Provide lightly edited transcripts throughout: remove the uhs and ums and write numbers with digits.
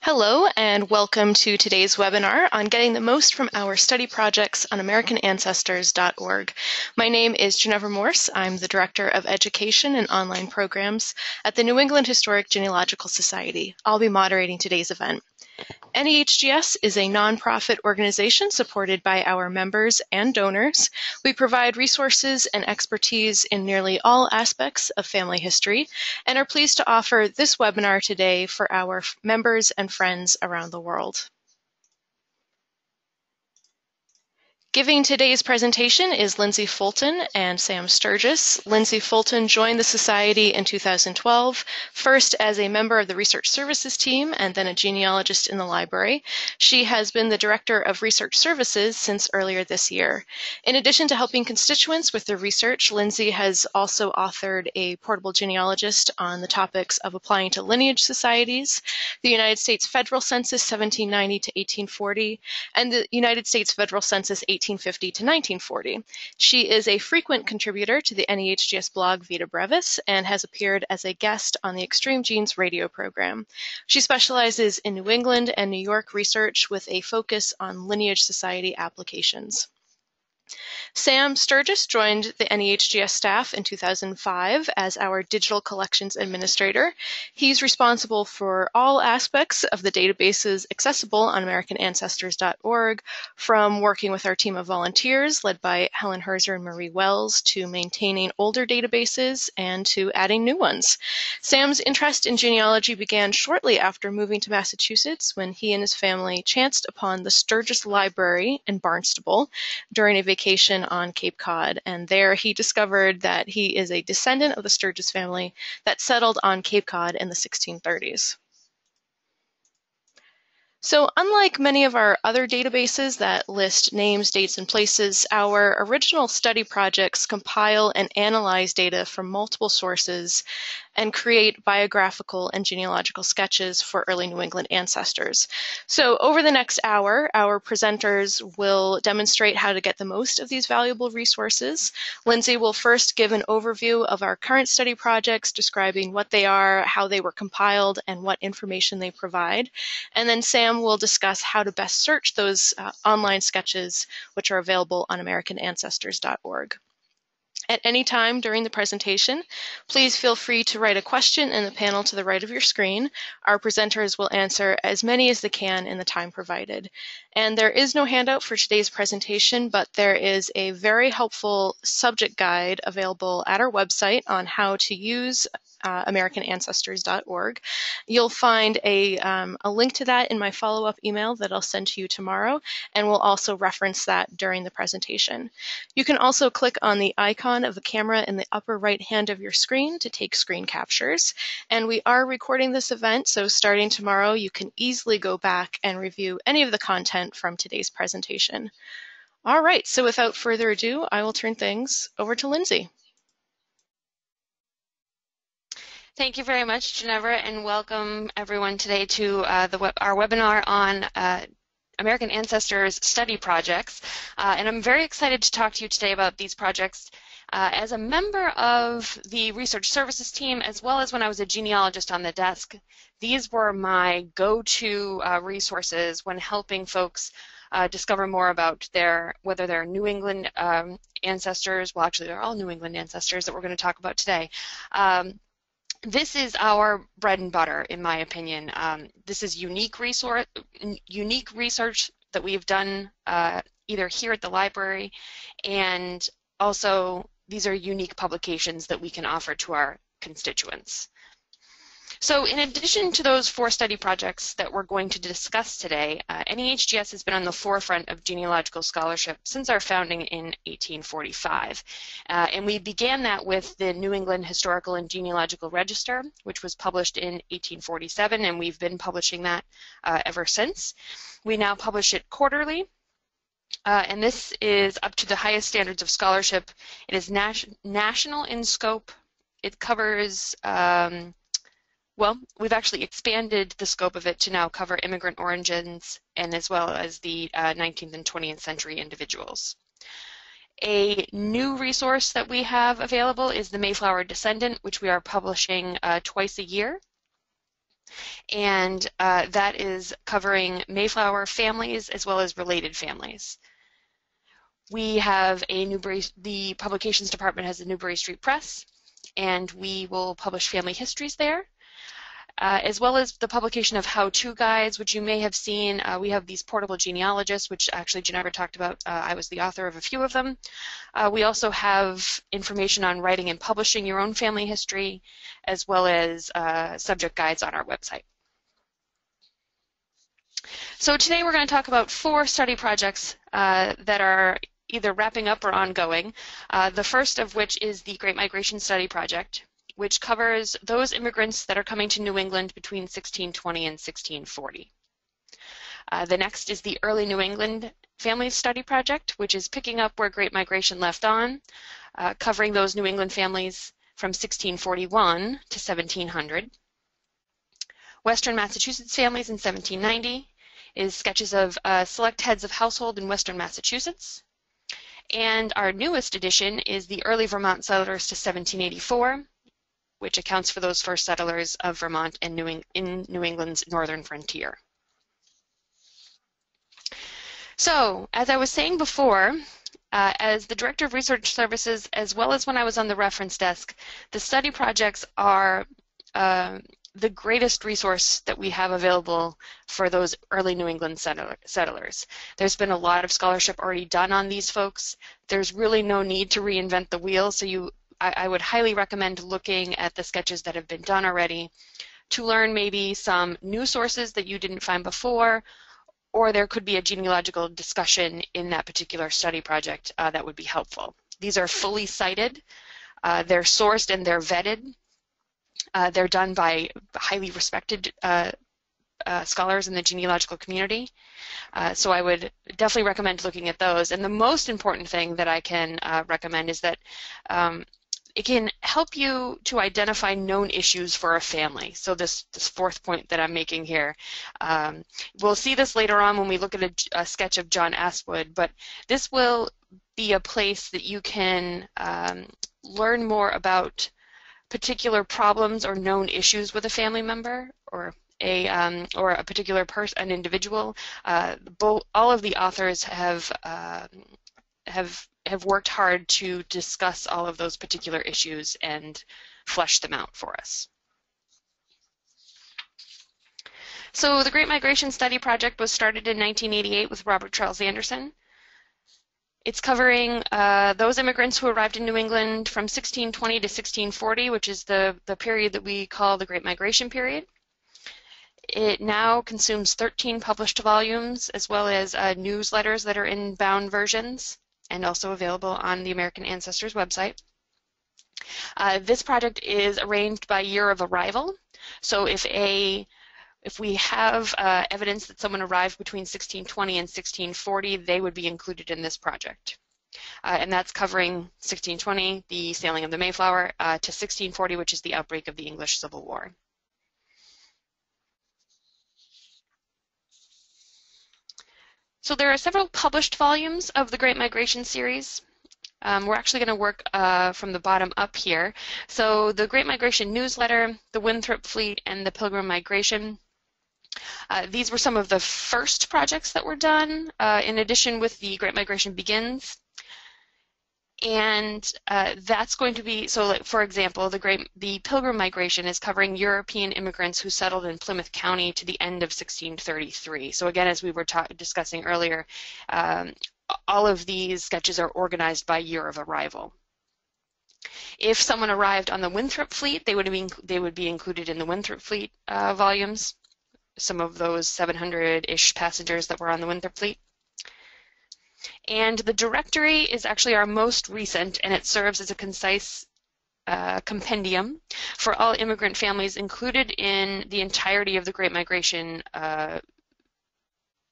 Hello and welcome to today's webinar on getting the most from our study projects on AmericanAncestors.org. My name is Ginevra Morse. I'm the Director of Education and Online Programs at the New England Historic Genealogical Society. I'll be moderating today's event. NEHGS is a nonprofit organization supported by our members and donors. We provide resources and expertise in nearly all aspects of family history and are pleased to offer this webinar today for our members and friends around the world. Giving today's presentation is Lindsay Fulton and Sam Sturgis. Lindsay Fulton joined the Society in 2012, first as a member of the Research Services team and then a genealogist in the library. She has been the Director of Research Services since earlier this year. In addition to helping constituents with their research, Lindsay has also authored a portable genealogist on the topics of applying to lineage societies, the United States Federal Census 1790 to 1840, and the United States Federal Census 1850 to 1940. She is a frequent contributor to the NEHGS blog Vita Brevis and has appeared as a guest on the Extreme Genes radio program. She specializes in New England and New York research with a focus on lineage society applications. Sam Sturgis joined the NEHGS staff in 2005 as our Digital Collections Administrator. He's responsible for all aspects of the databases accessible on AmericanAncestors.org, from working with our team of volunteers led by Helen Herzer and Marie Wells to maintaining older databases and to adding new ones. Sam's interest in genealogy began shortly after moving to Massachusetts when he and his family chanced upon the Sturgis Library in Barnstable during a vacation on Cape Cod, and there he discovered that he is a descendant of the Sturgis family that settled on Cape Cod in the 1630s. So unlike many of our other databases that list names, dates, and places, our original study projects compile and analyze data from multiple sources and create biographical and genealogical sketches for early New England ancestors. So over the next hour, our presenters will demonstrate how to get the most of these valuable resources. Lindsay will first give an overview of our current study projects, describing what they are, how they were compiled, and what information they provide. And then Sam will discuss how to best search those online sketches, which are available on AmericanAncestors.org. At any time during the presentation, please feel free to write a question in the panel to the right of your screen. Our presenters will answer as many as they can in the time provided. And there is no handout for today's presentation, but there is a very helpful subject guide available at our website on how to use AmericanAncestors.org. You'll find a link to that in my follow-up email that I'll send to you tomorrow, and we'll also reference that during the presentation. You can also click on the icon of the camera in the upper right hand of your screen to take screen captures. And we are recording this event, so starting tomorrow, you can easily go back and review any of the content from today's presentation. All right, so without further ado, I will turn things over to Lindsay. Thank you very much, Ginevra, and welcome everyone today to our webinar on American Ancestors study projects. And I'm very excited to talk to you today about these projects as a member of the research services team, as well as when I was a genealogist on the desk. These were my go-to resources when helping folks discover more about whether they're New England ancestors. Well, actually, they're all New England ancestors that we're going to talk about today. This is our bread and butter, in my opinion. This is unique research that we've done either here at the library, and also these are unique publications that we can offer to our constituents. So in addition to those 4 study projects that we're going to discuss today, NEHGS has been on the forefront of genealogical scholarship since our founding in 1845. And we began that with the New England Historical and Genealogical Register, which was published in 1847, and we've been publishing that ever since. We now publish it quarterly. And this is up to the highest standards of scholarship. It is national in scope. It covers well, we've actually expanded the scope of it to now cover immigrant origins and as well as the 19th and 20th century individuals. A new resource that we have available is the Mayflower Descendant, which we are publishing twice a year. and that is covering Mayflower families as well as related families. We have the publications department has the Newbury Street Press, and we will publish family histories there, as well as the publication of how-to guides, which you may have seen. We have these portable genealogists, which actually Ginevra talked about. I was the author of a few of them. We also have information on writing and publishing your own family history, as well as subject guides on our website. So today we're going to talk about 4 study projects that are either wrapping up or ongoing. The first of which is the Great Migration Study Project, which covers those immigrants that are coming to New England between 1620 and 1640. The next is the Early New England Family Study Project, which is picking up where Great Migration left on, covering those New England families from 1641 to 1700. Western Massachusetts Families in 1790 is sketches of select heads of household in Western Massachusetts. And our newest edition is the Early Vermont Settlers to 1784, which accounts for those first settlers of Vermont and in New England's northern frontier. So, as I was saying before, as the Director of Research Services, as well as when I was on the reference desk, the study projects are the greatest resource that we have available for those early New England settlers. There's been a lot of scholarship already done on these folks. There's really no need to reinvent the wheel, so I would highly recommend looking at the sketches that have been done already to learn maybe some new sources that you didn't find before, or there could be a genealogical discussion in that particular study project that would be helpful. These are fully cited, they're sourced and they're vetted. They're done by highly respected scholars in the genealogical community. So I would definitely recommend looking at those. And the most important thing that I can recommend is that it can help you to identify known issues for a family. So this fourth point that I'm making here. We'll see this later on when we look at a sketch of John Aswood, but this will be a place that you can learn more about particular problems or known issues with a family member or a particular person, an individual. All of the authors have worked hard to discuss all of those particular issues and flesh them out for us. So the Great Migration Study Project was started in 1988 with Robert Charles Anderson. It's covering those immigrants who arrived in New England from 1620 to 1640, which is the period that we call the Great Migration period. It now consumes 13 published volumes, as well as newsletters that are in bound versions, and also available on the American Ancestors website. This project is arranged by year of arrival. So if we have evidence that someone arrived between 1620 and 1640, they would be included in this project. And that's covering 1620, the sailing of the Mayflower, to 1640, which is the outbreak of the English Civil War. So there are several published volumes of the Great Migration series. We're actually going to work from the bottom up here. So the Great Migration newsletter, the Winthrop Fleet, and the Pilgrim Migration. These were some of the first projects that were done, in addition with the Great Migration Begins. And that's going to be, so like, for example, the Pilgrim Migration is covering European immigrants who settled in Plymouth County to the end of 1633. So again, as we were discussing earlier, all of these sketches are organized by year of arrival. If someone arrived on the Winthrop Fleet, they would be included in the Winthrop Fleet volumes. Some of those 700-ish passengers that were on the Winthrop Fleet. And the directory is actually our most recent, and it serves as a concise compendium for all immigrant families included in the entirety of the Great Migration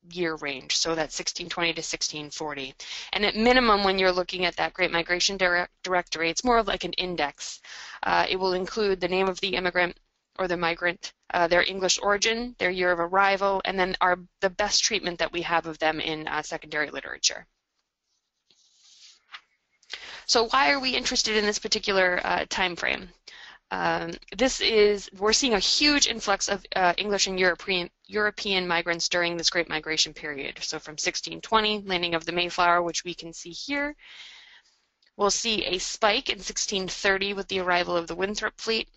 year range, so that's 1620 to 1640. And at minimum, when you're looking at that Great Migration directory, it's more like an index. It will include the name of the immigrant or the migrant, their English origin, their year of arrival, and then the best treatment that we have of them in secondary literature. So why are we interested in this particular time frame? we're seeing a huge influx of English and European migrants during this Great Migration period. So from 1620, landing of the Mayflower, which we can see here. We'll see a spike in 1630 with the arrival of the Winthrop fleet,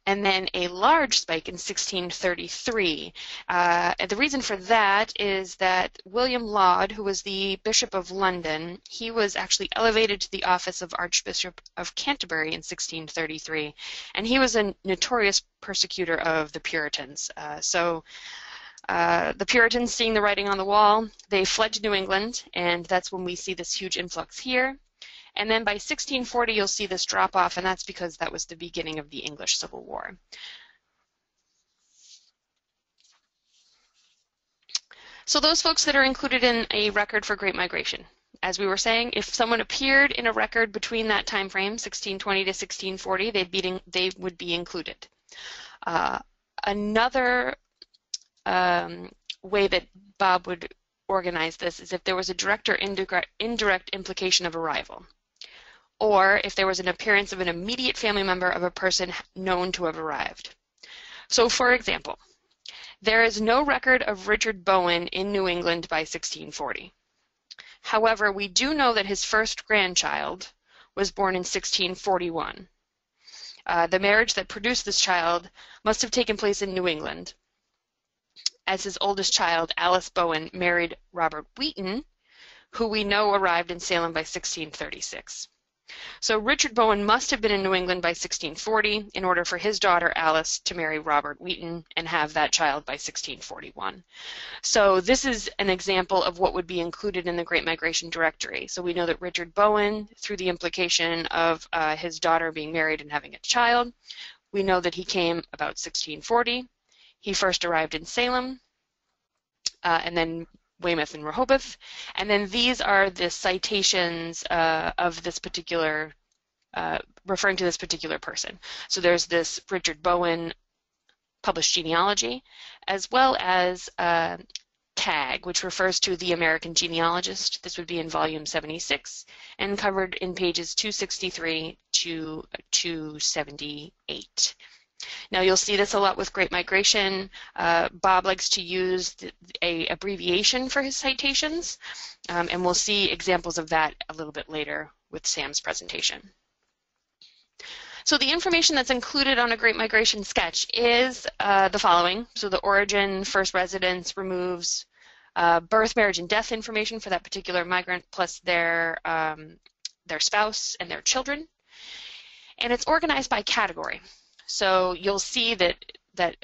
and then a large spike in 1633. And the reason for that is that William Laud, who was the Bishop of London, he was actually elevated to the office of Archbishop of Canterbury in 1633, and he was a notorious persecutor of the Puritans. The Puritans, seeing the writing on the wall, they fled to New England, and that's when we see this huge influx here. And then by 1640, you'll see this drop off, and that's because that was the beginning of the English Civil War. So those folks that are included in a record for Great Migration, as we were saying, if someone appeared in a record between that time frame, 1620 to 1640, they would be included. Another way that Bob would organize this is if there was a direct or indirect implication of arrival, or if there was an appearance of an immediate family member of a person known to have arrived. So, for example, there is no record of Richard Bowen in New England by 1640. However, we do know that his first grandchild was born in 1641. The marriage that produced this child must have taken place in New England, as his oldest child, Alice Bowen, married Robert Wheaton, who we know arrived in Salem by 1636. So Richard Bowen must have been in New England by 1640 in order for his daughter Alice to marry Robert Wheaton and have that child by 1641. So this is an example of what would be included in the Great Migration Directory. So we know that Richard Bowen, through the implication of his daughter being married and having a child, we know that he came about 1640. He first arrived in Salem, and then Weymouth and Rehoboth, and then these are the citations of this particular, referring to this particular person. So there's this Richard Bowen published genealogy, as well as TAG, which refers to the American genealogist. This would be in volume 76 and covered in pages 263 to 278. Now you'll see this a lot with Great Migration. Bob likes to use a abbreviation for his citations, and we'll see examples of that a little bit later with Sam's presentation. So the information that's included on a Great Migration sketch is the following. So the origin, first residence, removes, birth, marriage, and death information for that particular migrant, plus their spouse and their children. And it's organized by category. So you'll see that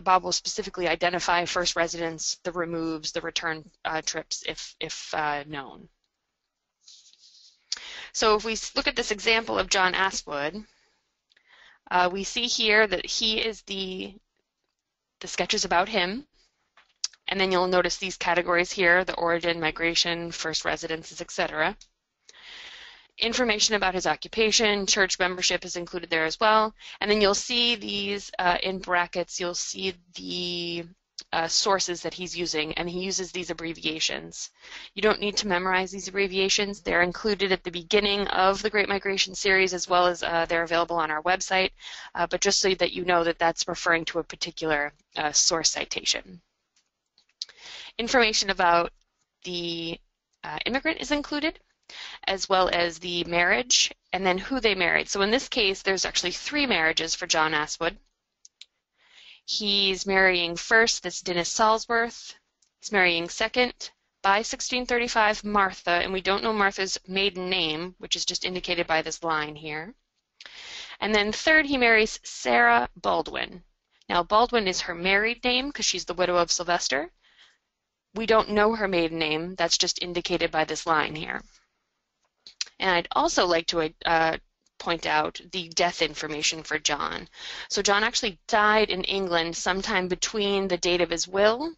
Bob will specifically identify first residence, the removes, the return trips if known. So if we look at this example of John Aswood, we see here that he is the sketch is about him, and then you'll notice these categories here: the origin, migration, first residences, etc. Information about his occupation, church membership is included there as well. And then you'll see these in brackets, you'll see the sources that he's using, and he uses these abbreviations. You don't need to memorize these abbreviations. They're included at the beginning of the Great Migration series, as well as they're available on our website, but just so that you know that that's referring to a particular source citation. Information about the immigrant is included, as well as the marriage, and then who they married. So in this case, there's actually 3 marriages for John Aswood. He's marrying first this Dennis Salsworth. He's marrying second, by 1635, Martha, and we don't know Martha's maiden name, which is just indicated by this line here. And then third, he marries Sarah Baldwin. Now, Baldwin is her married name because she's the widow of Sylvester. We don't know her maiden name. That's just indicated by this line here. And I'd also like to point out the death information for John. So John actually died in England sometime between the date of his will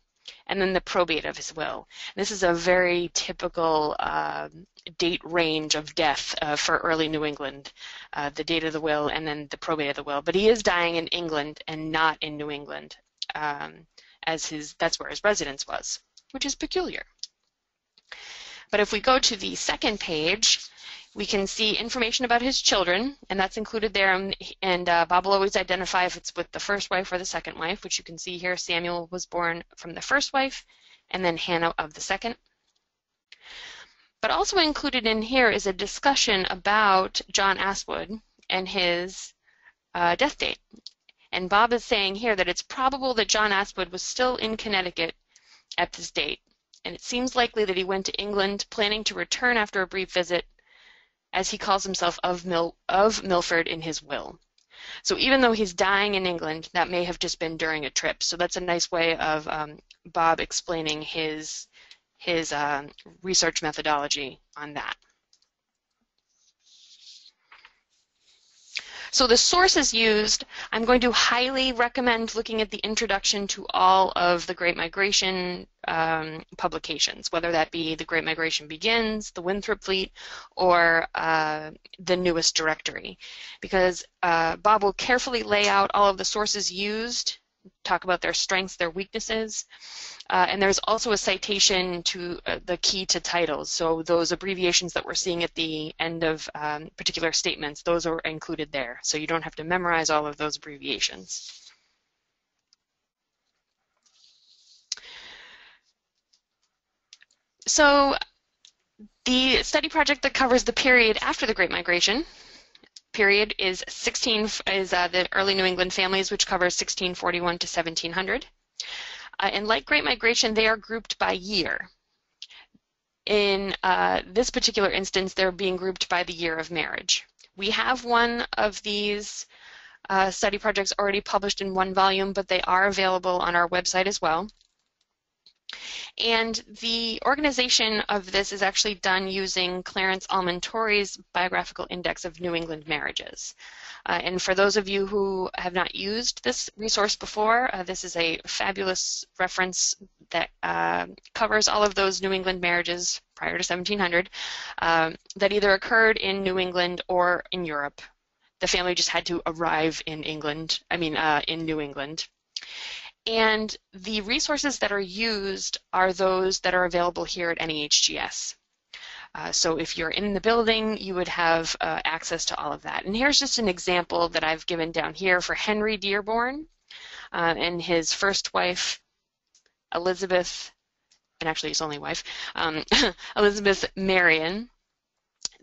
and then the probate of his will. This is a very typical date range of death for early New England, the date of the will and then the probate of the will. But he is dying in England and not in New England, that's where his residence was, which is peculiar. But if we go to the second page, We can see information about his children, and that's included there, and Bob will always identify if it's with the first wife or the second wife, which you can see here. Samuel was born from the first wife, and then Hannah of the second. But also included in here is a discussion about John Aswood and his death date. And Bob is saying here that it's probable that John Aswood was still in Connecticut at this date, and it seems likely that he went to England, planning to return after a brief visit, as he calls himself of Milford in his will. So even though he's dying in England, that may have just been during a trip. So that's a nice way of Bob explaining his research methodology on that. So the sources used, I'm going to highly recommend looking at the introduction to all of the Great Migration publications, whether that be The Great Migration Begins, the Winthrop Fleet, or the newest directory, because Bob will carefully lay out all of the sources used, talk about their strengths, their weaknesses, and there's also a citation to the key to titles. So those abbreviations that we're seeing at the end of particular statements, those are included there. So you don't have to memorize all of those abbreviations. So the study project that covers the period after the Great Migration period is the early New England families, which covers 1641 to 1700. And like Great Migration, they are grouped by year. In this particular instance, they're being grouped by the year of marriage. We have one of these study projects already published in one volume, but they are available on our website as well. And the organization of this is actually done using Clarence Almond Tory's Biographical Index of New England Marriages. And for those of you who have not used this resource before, this is a fabulous reference that covers all of those New England marriages prior to 1700 that either occurred in New England or in Europe. The family just had to arrive in in New England. And the resources that are used are those that are available here at NEHGS. So if you're in the building, you would have access to all of that. And here's just an example that I've given down here for Henry Dearborn and his first wife, Elizabeth, and actually his only wife, Elizabeth Marion.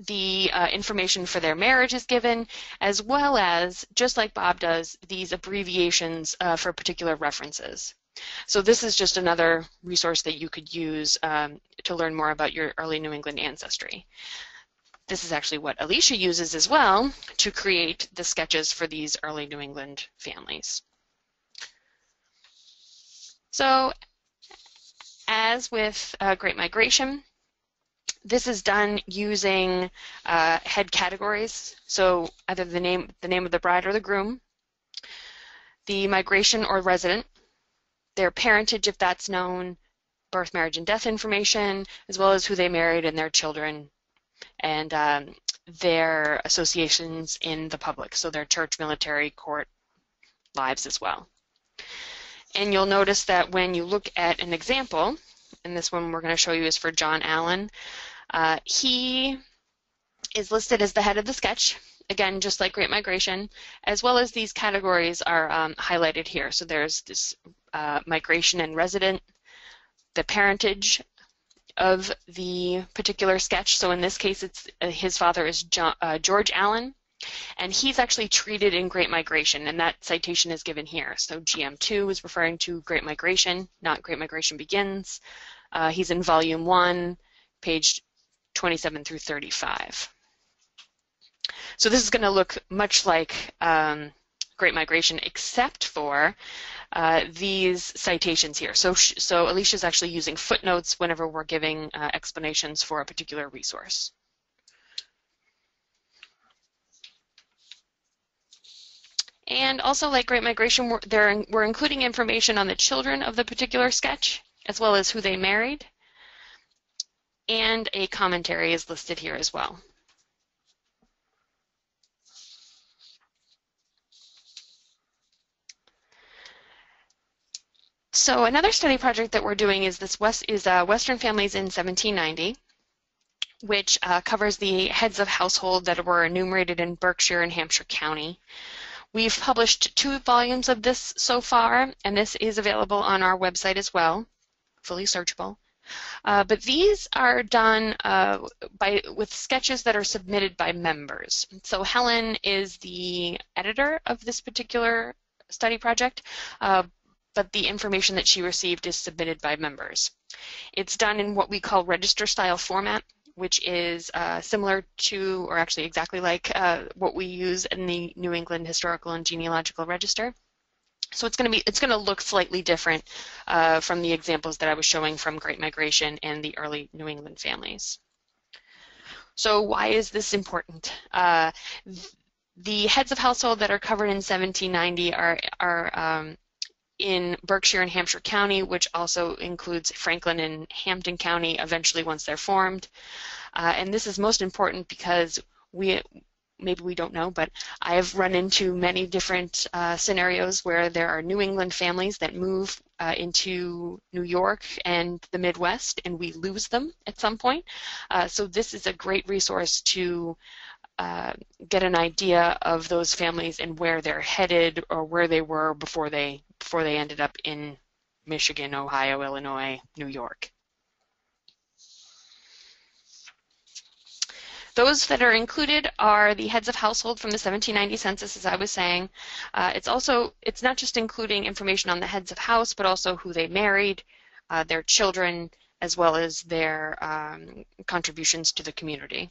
The information for their marriage is given, as well as, just like Bob does, these abbreviations for particular references. So this is just another resource that you could use to learn more about your early New England ancestry. This is actually what Alicia uses as well to create the sketches for these early New England families. So, as with Great Migration, this is done using head categories, so either the name of the bride or the groom, the migration or resident, their parentage if that's known, birth, marriage, and death information, as well as who they married and their children, and their associations in the public, so their church, military, court lives as well. And you'll notice that when you look at an example, and this one we're going to show you is for John Allen, he is listed as the head of the sketch, again, just like Great Migration, as well as these categories are highlighted here. So there's this migration and resident, the parentage of the particular sketch. So in this case, it's his father is George Allen, and he's actually treated in Great Migration, and that citation is given here. So GM2 is referring to Great Migration, not Great Migration Begins. He's in Volume 1, page 27 through 35. So this is going to look much like Great Migration, except for these citations here. So Alicia's actually using footnotes whenever we're giving explanations for a particular resource. And also, like Great Migration, we're including information on the children of the particular sketch, as well as who they married. And a commentary is listed here as well. So another study project that we're doing is Western Families in 1790. which covers the heads of household that were enumerated in Berkshire and Hampshire County. We've published 2 volumes of this so far, and this is available on our website as well, fully searchable. But these are done with sketches that are submitted by members. So Helen is the editor of this particular study project, but the information that she received is submitted by members. It's done in what we call register style format, which is similar to, or actually exactly like, what we use in the New England Historical and Genealogical Register. So it's going to look slightly different from the examples that I was showing from Great Migration and the early New England families. So why is this important? The heads of household that are covered in 1790 are in Berkshire and Hampshire County, which also includes Franklin and Hampton County eventually once they're formed. And this is most important because maybe we don't know, but I have run into many different scenarios where there are New England families that move into New York and the Midwest, and we lose them at some point. So this is a great resource to get an idea of those families and where they're headed or where they were before they ended up in Michigan, Ohio, Illinois, New York. Those that are included are the heads of household from the 1790 census, as I was saying. It's not just including information on the heads of house, but also who they married, their children, as well as their contributions to the community.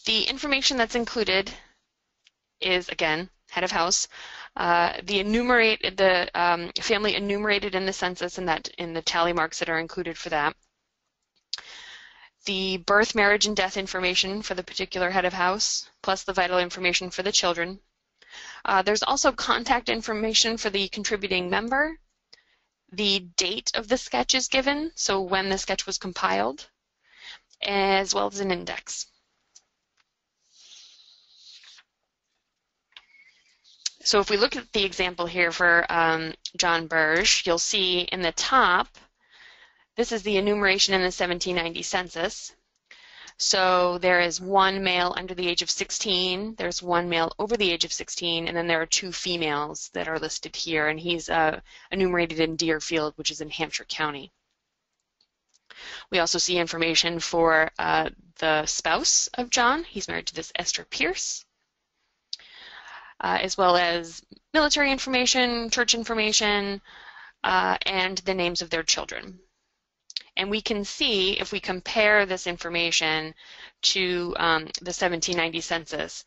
The information that's included is, again, head of house, the family enumerated in the census and that in the tally marks that are included for that. The birth, marriage, and death information for the particular head of house, plus the vital information for the children. There's also contact information for the contributing member. The date of the sketch is given, so when the sketch was compiled, as well as an index. So if we look at the example here for John Burge, you'll see in the top, this is the enumeration in the 1790 census. So there is 1 male under the age of 16, there's 1 male over the age of 16, and then there are 2 females that are listed here, and he's enumerated in Deerfield, which is in Hampshire County. We also see information for the spouse of John. He's married to this Esther Pierce. As well as military information, church information, and the names of their children. And we can see, if we compare this information to the 1790 census,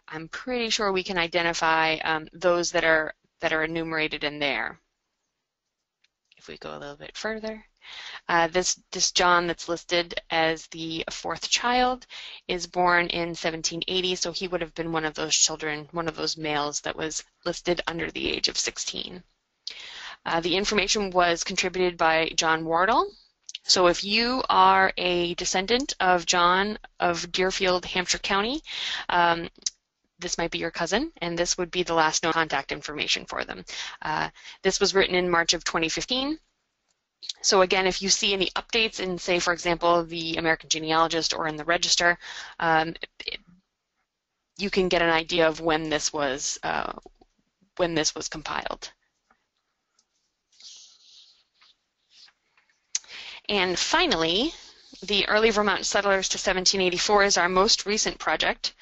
I'm pretty sure we can identify those that are enumerated in there. If we go a little bit further. This John that's listed as the 4th child is born in 1780, so he would have been one of those children, one of those males that was listed under the age of 16. The information was contributed by John Wardle. So if you are a descendant of John of Deerfield, Hampshire County, this might be your cousin, and this would be the last known contact information for them. This was written in March of 2015. So again, if you see any updates in, say, for example, the American Genealogist or in the Register, you can get an idea of when this was compiled. And finally, the Early Vermont Settlers to 1784 is our most recent project,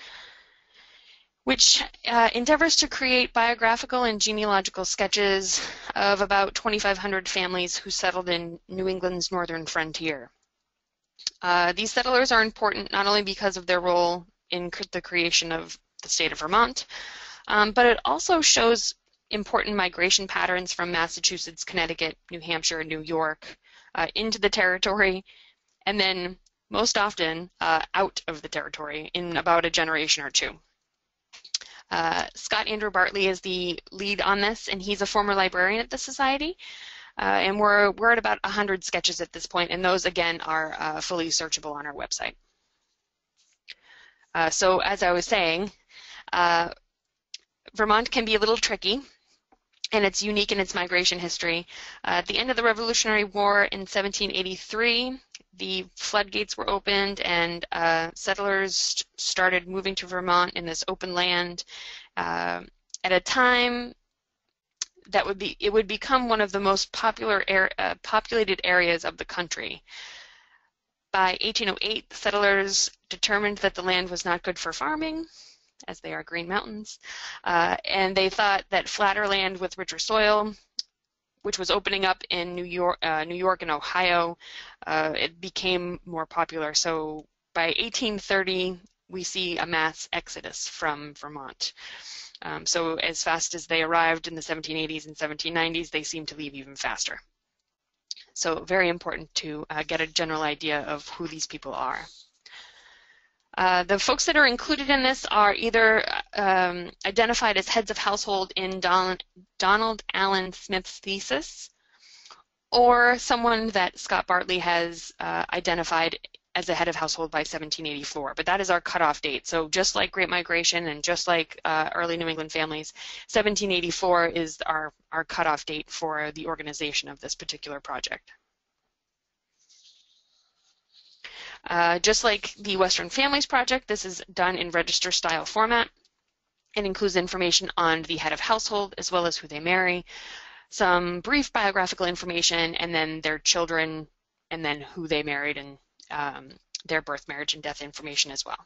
which endeavors to create biographical and genealogical sketches of about 2,500 families who settled in New England's northern frontier. These settlers are important not only because of their role in the creation of the state of Vermont, but it also shows important migration patterns from Massachusetts, Connecticut, New Hampshire, and New York into the territory, and then most often out of the territory in about a generation or 2. Scott Andrew Bartley is the lead on this, and he's a former librarian at the Society. And we're at about 100 sketches at this point, and those, again, are fully searchable on our website. So as I was saying, Vermont can be a little tricky, and it's unique in its migration history. At the end of the Revolutionary War in 1783, the floodgates were opened and settlers started moving to Vermont in this open land at a time that it would become one of the most populated areas of the country. By 1808, the settlers determined that the land was not good for farming, as they are green mountains, and they thought that flatter land with richer soil, which was opening up in New York and Ohio, it became more popular. So by 1830, we see a mass exodus from Vermont. So as fast as they arrived in the 1780s and 1790s, they seemed to leave even faster. So very important to get a general idea of who these people are. The folks that are included in this are either identified as heads of household in Donald Allen Smith's thesis, or someone that Scott Bartley has identified as a head of household by 1784. But that is our cutoff date. So just like Great Migration and just like early New England families, 1784 is our cutoff date for the organization of this particular project. Just like the Western Families Project, this is done in register style format. It includes information on the head of household as well as who they marry, some brief biographical information, and then their children, and then who they married, and their birth, marriage, and death information as well.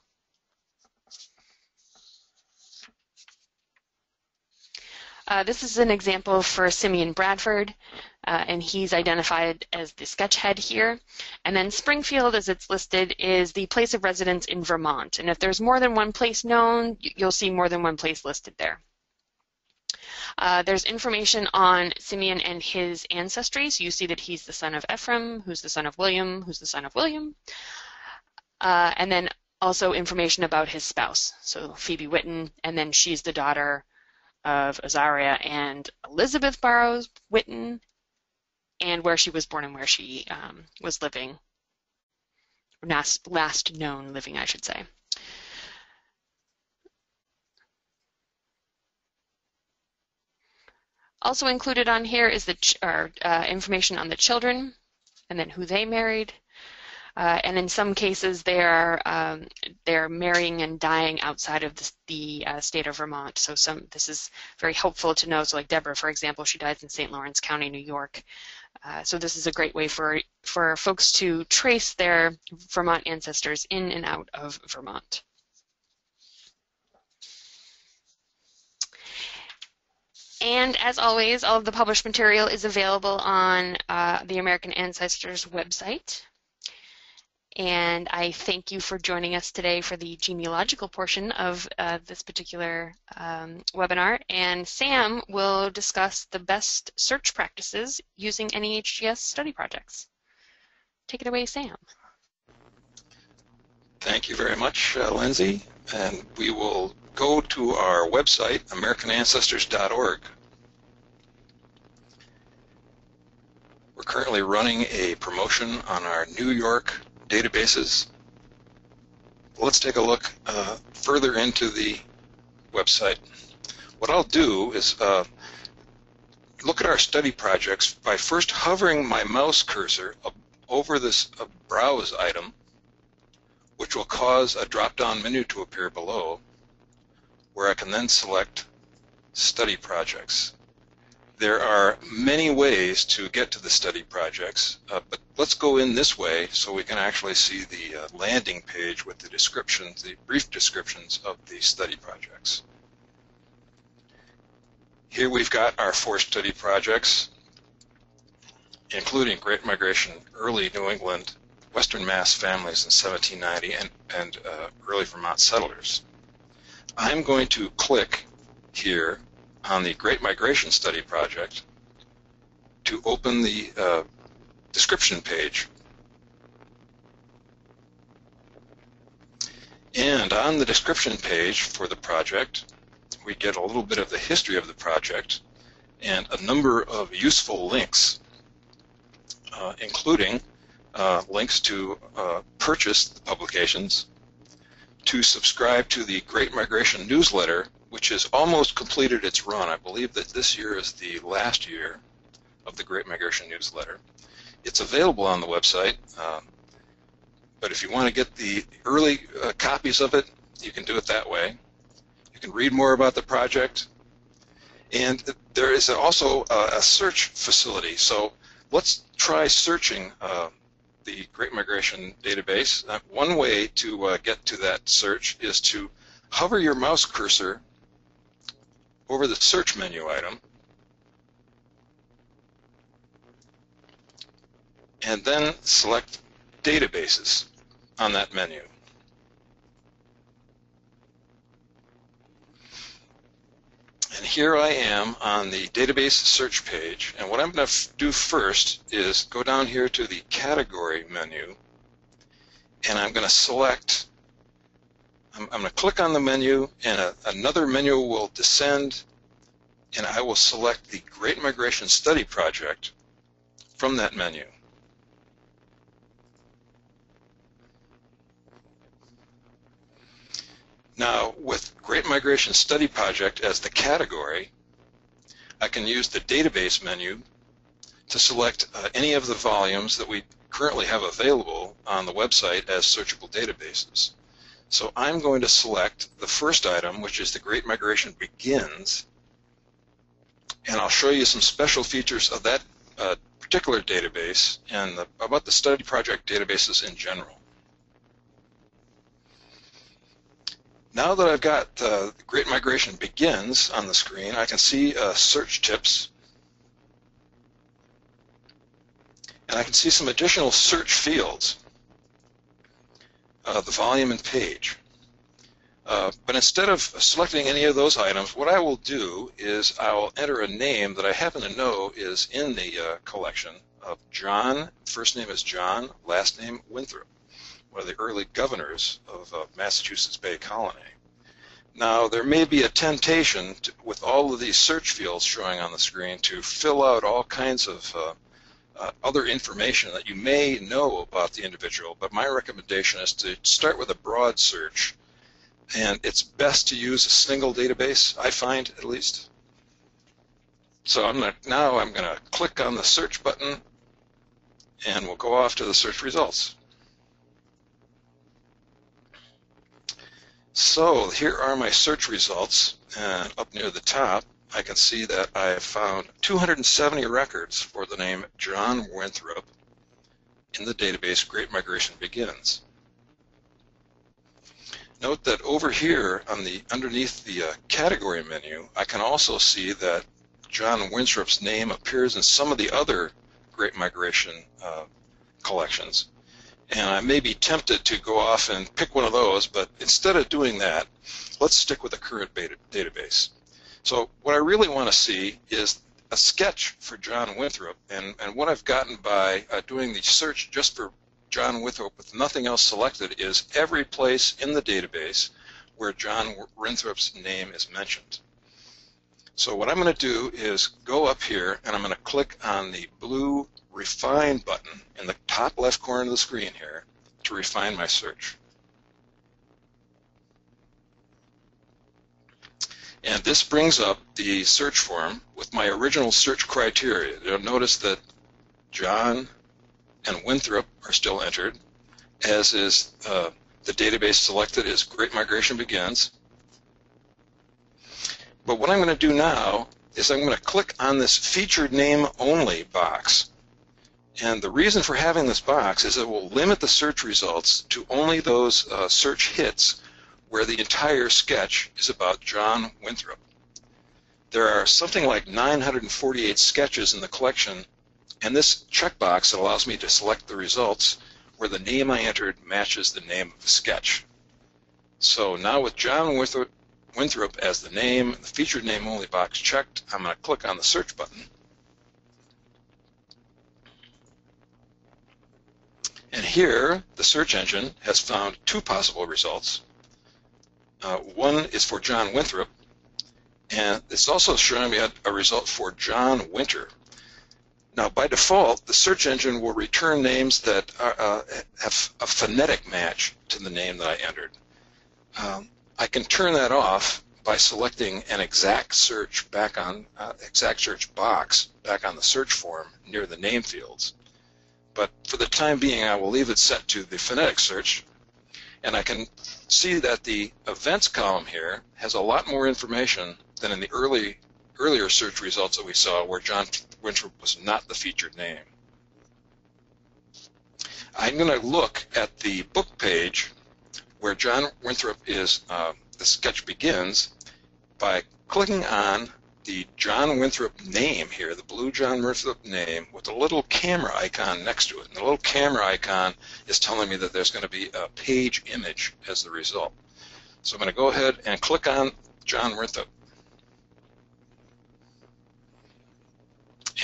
This is an example for Simeon Bradford, and he's identified as the sketch head here. And then Springfield, as it's listed, is the place of residence in Vermont. And if there's more than one place known, you'll see more than one place listed there. There's information on Simeon and his ancestry. So you see that he's the son of Ephraim, who's the son of William, who's the son of William. And then also information about his spouse, so Phoebe Whitten, and then she's the daughter of Azariah and Elizabeth Burroughs Whitten, and where she was born and where she was living, last known living, I should say. Also included on here is the information on the children, and then who they married. And in some cases, they're marrying and dying outside of the state of Vermont. So this is very helpful to know. So like Deborah, for example, she dies in St. Lawrence County, New York. So this is a great way for folks to trace their Vermont ancestors in and out of Vermont. And as always, all of the published material is available on the American Ancestors website. And I thank you for joining us today for the genealogical portion of this particular webinar. And Sam will discuss the best search practices using NEHGS study projects. Take it away, Sam. Thank you very much, Lindsay. And we will go to our website, AmericanAncestors.org. We're currently running a promotion on our New York databases. Let's take a look further into the website. What I'll do is look at our study projects by first hovering my mouse cursor over this browse item, which will cause a drop-down menu to appear below, where I can then select study projects. There are many ways to get to the study projects, but let's go in this way so we can actually see the landing page with the descriptions, the brief descriptions of the study projects. Here we've got our 4 study projects, including Great Migration, Early New England, Western Mass Families in 1790, and Early Vermont Settlers. I'm going to click here on the Great Migration Study Project to open the description page. And on the description page for the project, we get a little bit of the history of the project and a number of useful links, including links to purchase the publications, to subscribe to the Great Migration newsletter which has almost completed its run. I believe that this year is the last year of the Great Migration newsletter. It's available on the website, but if you want to get the early copies of it, you can do it that way. You can read more about the project. And there is also a search facility. So let's try searching the Great Migration database. One way to get to that search is to hover your mouse cursor over the search menu item and then select databases on that menu. And here I am on the database search page, and what I'm going to do first is go down here to the category menu, and I'm going to select, I'm going to click on the menu, and another menu will descend, and I will select the Great Migration Study Project from that menu. Now, with Great Migration Study Project as the category, I can use the database menu to select any of the volumes that we currently have available on the website as searchable databases. So I'm going to select the first item, which is the Great Migration Begins, and I'll show you some special features of that particular database and about the study project databases in general. Now that I've got the Great Migration Begins on the screen, I can see search tips, and I can see some additional search fields, the volume and page. But instead of selecting any of those items, what I will do is I will enter a name that I happen to know is in the collection of John. First name is John, last name Winthrop, one of the early governors of Massachusetts Bay Colony. Now, there may be a temptation with all of these search fields showing on the screen to fill out all kinds of other information that you may know about the individual, but my recommendation is to start with a broad search, and it's best to use a single database, I find at least. So now I'm going to click on the search button, and we'll go off to the search results. So here are my search results, and up near the top I can see that I have found 270 records for the name John Winthrop in the database Great Migration Begins. Note that over here on underneath the category menu, I can also see that John Winthrop's name appears in some of the other Great Migration collections. And I may be tempted to go off and pick one of those, but instead of doing that, let's stick with the current database. So what I really want to see is a sketch for John Winthrop, and what I've gotten by doing the search just for John Winthrop with nothing else selected is every place in the database where John Winthrop's name is mentioned. So what I'm going to do is go up here, and I'm going to click on the blue Refine button in the top left corner of the screen here to refine my search. And this brings up the search form with my original search criteria. You'll notice that John and Winthrop are still entered, as is the database selected is Great Migration Begins. But what I'm going to do now is I'm going to click on this Featured Name Only box. And the reason for having this box is it will limit the search results to only those search hits where the entire sketch is about John Winthrop. There are something like 948 sketches in the collection, and this checkbox allows me to select the results where the name I entered matches the name of the sketch. So now with John Winthrop as the name, the Featured Name Only box checked, I'm going to click on the search button. And here, the search engine has found two possible results. One is for John Winthrop, and it's also showing me a result for John Winter. Now, by default, the search engine will return names that have a phonetic match to the name that I entered. I can turn that off by selecting an exact search box back on the search form near the name fields. But for the time being, I will leave it set to the phonetic search, and I can see that the events column here has a lot more information than in the earlier search results that we saw where John Winthrop was not the featured name. I'm going to look at the book page where John Winthrop is, the sketch begins, by clicking on the John Winthrop name here, the blue John Winthrop name, with a little camera icon next to it. And the little camera icon is telling me that there's going to be a page image as the result. So I'm going to go ahead and click on John Winthrop.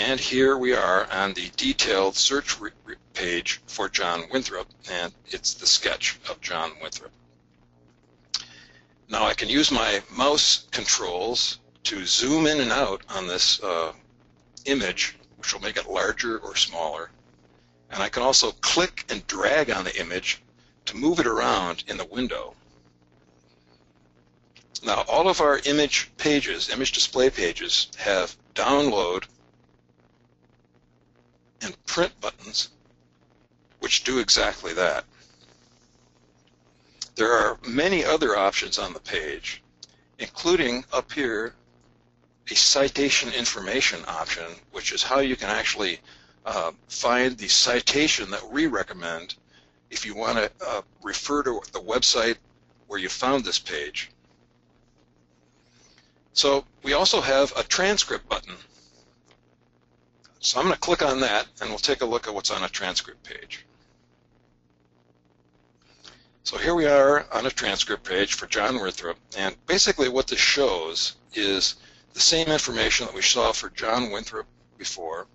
And here we are on the detailed search page for John Winthrop, and it's the sketch of John Winthrop. Now I can use my mouse controls to zoom in and out on this image, which will make it larger or smaller. And I can also click and drag on the image to move it around in the window. Now all of our image pages, image display pages, have download and print buttons which do exactly that. There are many other options on the page, including up here a citation information option, which is how you can actually find the citation that we recommend if you want to refer to the website where you found this page. So we also have a transcript button. So I'm going to click on that, and we'll take a look at what's on a transcript page. So here we are on a transcript page for John Winthrop, and basically what this shows is the same information that we saw for John Winthrop before,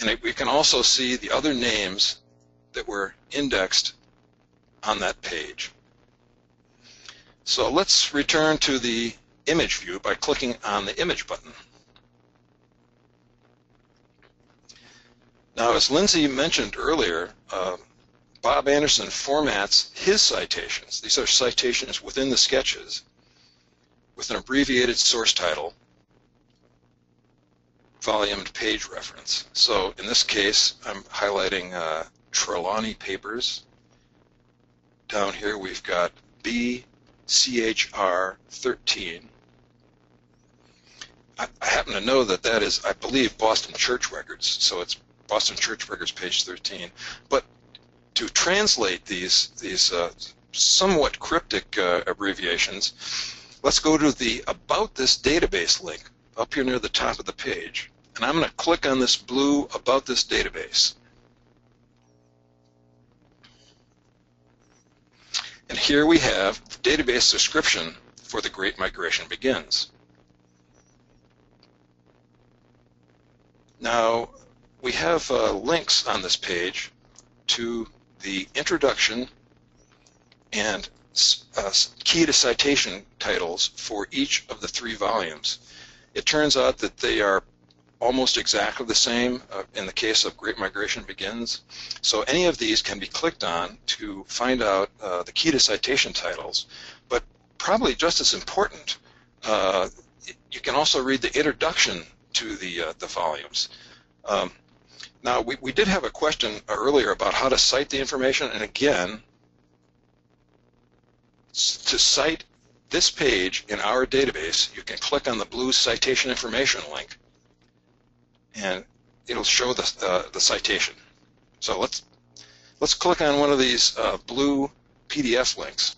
and we can also see the other names that were indexed on that page. So let's return to the image view by clicking on the image button. Now, as Lindsay mentioned earlier, Bob Anderson formats his citations. These are citations within the sketches with an abbreviated source title, volume, and page reference. So in this case, I'm highlighting Trelawney Papers. Down here we've got BCHR 13. I happen to know that that is, I believe, Boston Church Records, so it's Boston Church Records, page 13. But to translate these somewhat cryptic abbreviations, let's go to the About This Database link up here near the top of the page. And I'm going to click on this blue About This Database. And here we have the database description for The Great Migration Begins. Now, we have links on this page to the introduction and key to citation titles for each of the 3 volumes. It turns out that they are almost exactly the same in the case of Great Migration Begins. So any of these can be clicked on to find out the key to citation titles. But probably just as important, you can also read the introduction to the volumes. Now, we did have a question earlier about how to cite the information, and again, to cite this page in our database, you can click on the blue citation information link, and it'll show the citation. So let's click on one of these blue PDF links.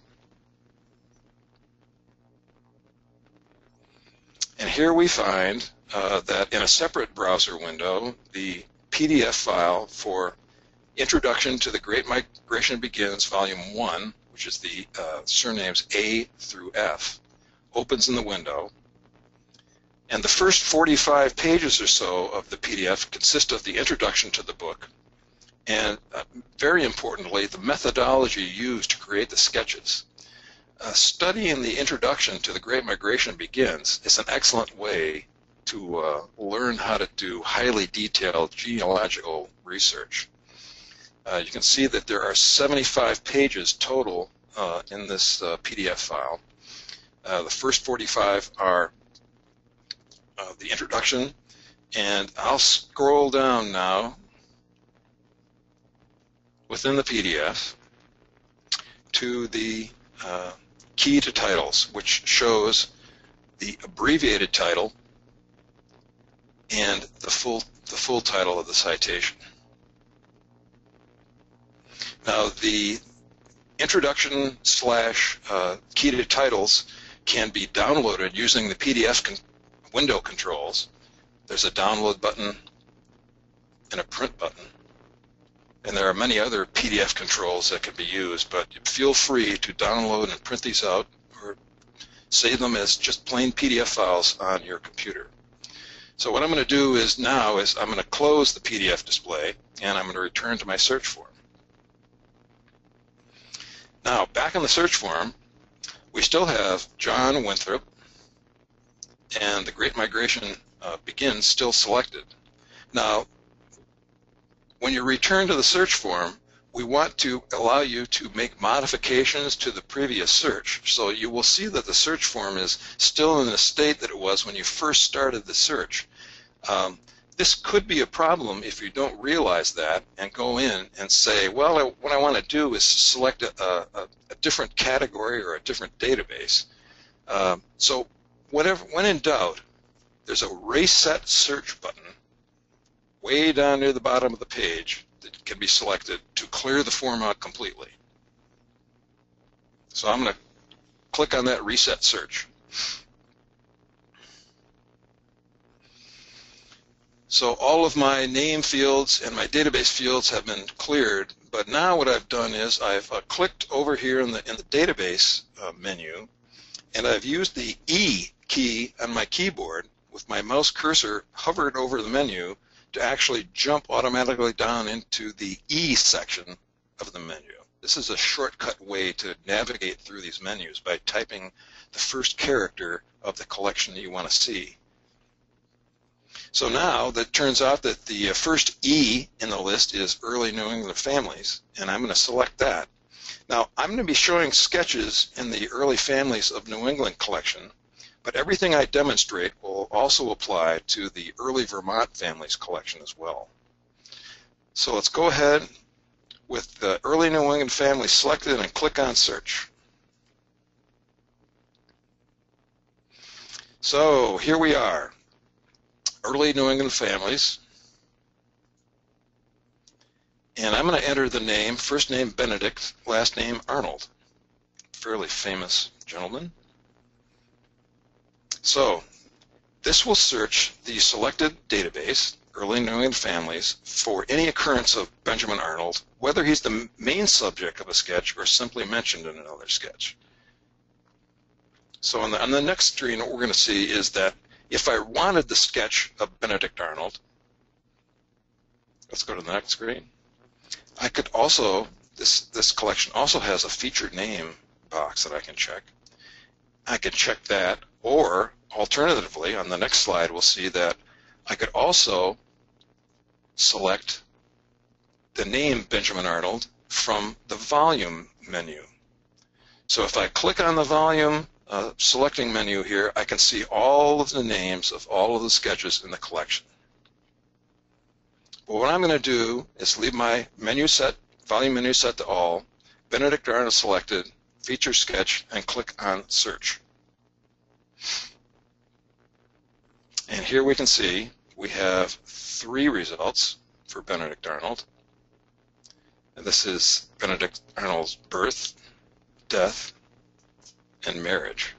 And here we find that in a separate browser window, the PDF file for Introduction to the Great Migration Begins, Volume 1, which is the surnames A through F, opens in the window. And the first 45 pages or so of the PDF consist of the introduction to the book, and very importantly, the methodology used to create the sketches. Studying the introduction to The Great Migration Begins is an excellent way to learn how to do highly detailed genealogical research. You can see that there are 75 pages total in this PDF file. The first 45 are the introduction, and I'll scroll down now within the PDF to the key to titles, which shows the abbreviated title and the full title of the citation. Now, the introduction / key to titles can be downloaded using the PDF window controls. There's a download button and a print button. And there are many other PDF controls that can be used, but feel free to download and print these out or save them as just plain PDF files on your computer. So what I'm going to do is I'm going to close the PDF display and I'm going to return to my search form. Now, back in the search form, we still have John Winthrop and the Great Migration Begins still selected. Now, when you return to the search form, we want to allow you to make modifications to the previous search. So you will see that the search form is still in the state that it was when you first started the search. This could be a problem if you don't realize that and go in and say, well, what I want to do is select a different category or a different database. So when in doubt, there's a reset search button way down near the bottom of the page that can be selected to clear the form out completely. So I'm going to click on that reset search. So all of my name fields and my database fields have been cleared, but now what I've done is I've clicked over here in the database menu, and I've used the E key on my keyboard with my mouse cursor hovered over the menu to actually jump automatically down into the E section of the menu. This is a shortcut way to navigate through these menus by typing the first character of the collection that you want to see. So now that turns out that the first E in the list is Early New England Families, and I'm going to select that. Now, I'm going to be showing sketches in the Early Families of New England collection, but everything I demonstrate will also apply to the Early Vermont Families collection as well. So let's go ahead with the Early New England Families selected and click on Search. So here we are. Early New England Families, and I'm going to enter the name, first name Benedict, last name Arnold, fairly famous gentleman. So this will search the selected database, Early New England Families, for any occurrence of Benjamin Arnold, whether he's the main subject of a sketch or simply mentioned in another sketch. So on the next screen, what we're going to see is that if I wanted the sketch of Benedict Arnold, let's go to the next screen. I could also, this collection also has a featured name box that I can check. I could check that, or alternatively, on the next slide, we'll see that I could also select the name Benjamin Arnold from the volume menu. So if I click on the volume selecting menu here, I can see all of the names of all of the sketches in the collection. But what I'm going to do is leave my menu set, volume menu set to all, Benedict Arnold selected, feature sketch, and click on Search. And here we can see we have 3 results for Benedict Arnold. And this is Benedict Arnold's birth, death, and marriage.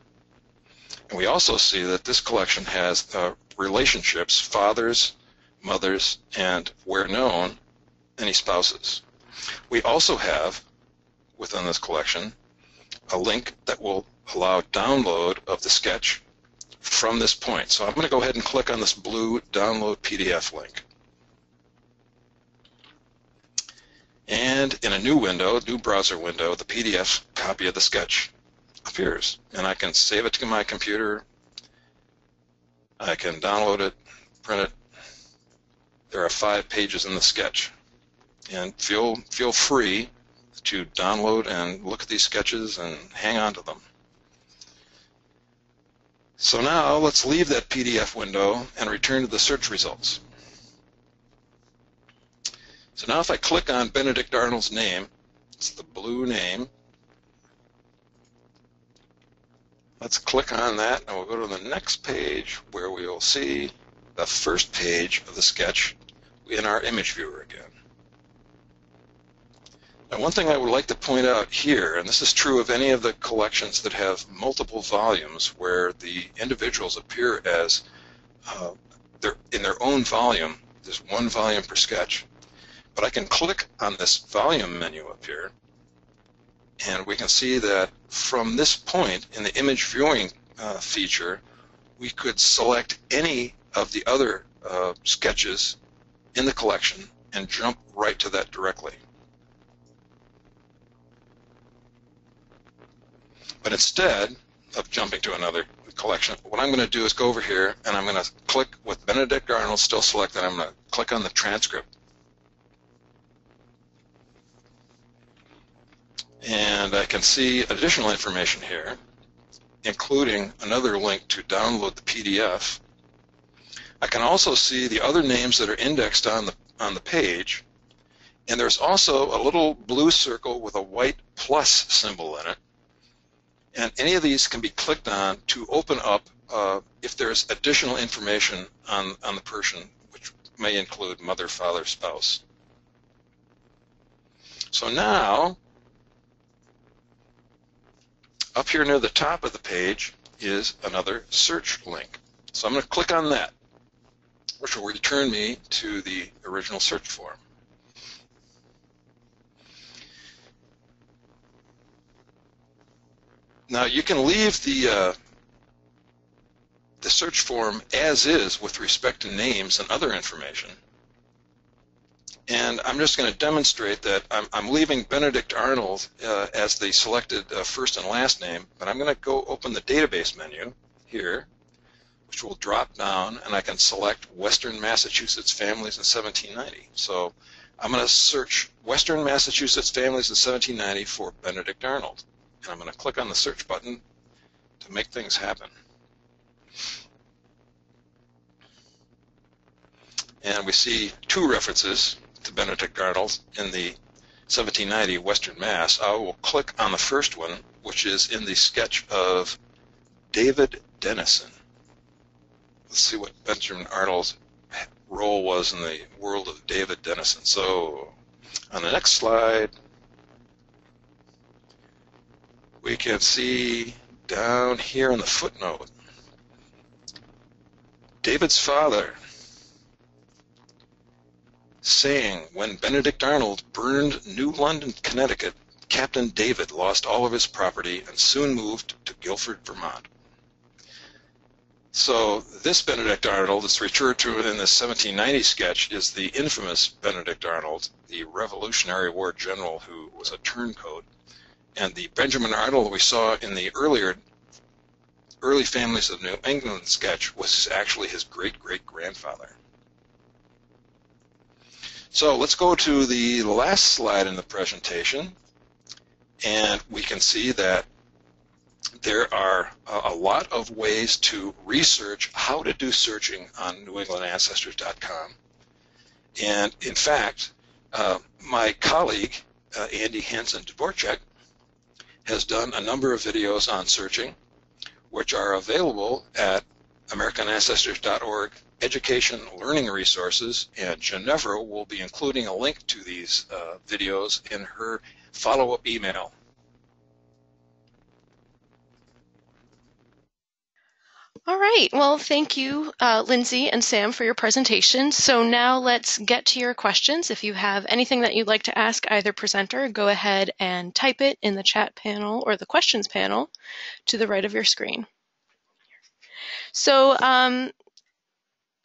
And we also see that this collection has relationships, fathers, mothers, and where known, any spouses. We also have, within this collection, a link that will allow download of the sketch from this point. So I'm going to go ahead and click on this blue download PDF link. And in a new window, new browser window, the PDF copy of the sketch appears, and I can save it to my computer. I can download it, print it. There are 5 pages in the sketch, and feel free to download and look at these sketches and hang on to them. So now let's leave that PDF window and return to the search results. So now if I click on Benedict Arnold's name, it's the blue name. Let's click on that and we'll go to the next page where we will see the first page of the sketch in our image viewer again. Now, one thing I would like to point out here, and this is true of any of the collections that have multiple volumes where the individuals appear as in their own volume, there's one volume per sketch, but I can click on this volume menu up here, and we can see that from this point in the image viewing feature, we could select any of the other sketches in the collection and jump right to that directly. But instead of jumping to another collection, what I'm going to do is go over here and I'm going to click with Benedict Arnold still selected. I'm going to click on the transcript. And I can see additional information here, including another link to download the PDF. I can also see the other names that are indexed on the page, and there's also a little blue circle with a white plus symbol in it. And any of these can be clicked on to open up if there's additional information on the person, which may include mother, father, spouse. So now, up here near the top of the page is another search link. So I'm going to click on that, which will return me to the original search form. Now you can leave the search form as is with respect to names and other information. And I'm just going to demonstrate that I'm leaving Benedict Arnold as the selected first and last name, but I'm going to go open the database menu here, which will drop down, and I can select Western Massachusetts families in 1790. So I'm going to search Western Massachusetts families in 1790 for Benedict Arnold. And I'm going to click on the search button to make things happen. And we see two references to Benedict Arnold in the 1790 Western Mass. I will click on the first one, which is in the sketch of David Denison. Let's see what Benjamin Arnold's role was in the world of David Denison. So on the next slide, we can see down here in the footnote, David's father saying, when Benedict Arnold burned New London, Connecticut, Captain David lost all of his property and soon moved to Guilford, Vermont. So this Benedict Arnold is referred to in the 1790 sketch is the infamous Benedict Arnold, the Revolutionary War general who was a turncoat. And the Benjamin Arnold we saw in the early families of New England sketch was actually his great-great-grandfather. So let's go to the last slide in the presentation, and we can see that there are a lot of ways to research how to do searching on NewEnglandAncestors.com. And in fact, my colleague, Andy Hansen-Dvorak, has done a number of videos on searching, which are available at AmericanAncestors.org Education Learning Resources, and Ginevra will be including a link to these videos in her follow-up email. All right. Well, thank you, Lindsay and Sam, for your presentation. So now let's get to your questions. If you have anything that you'd like to ask either presenter, go ahead and type it in the chat panel or the questions panel to the right of your screen. So,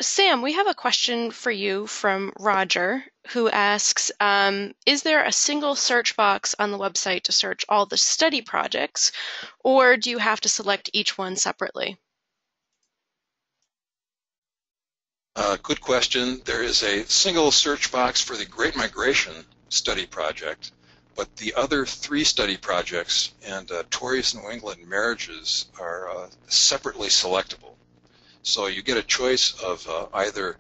Sam, we have a question for you from Roger, who asks, is there a single search box on the website to search all the study projects, or do you have to select each one separately? Good question. There is a single search box for the Great Migration study project, But the other 3 study projects and Tory's New England marriages are separately selectable. So you get a choice of either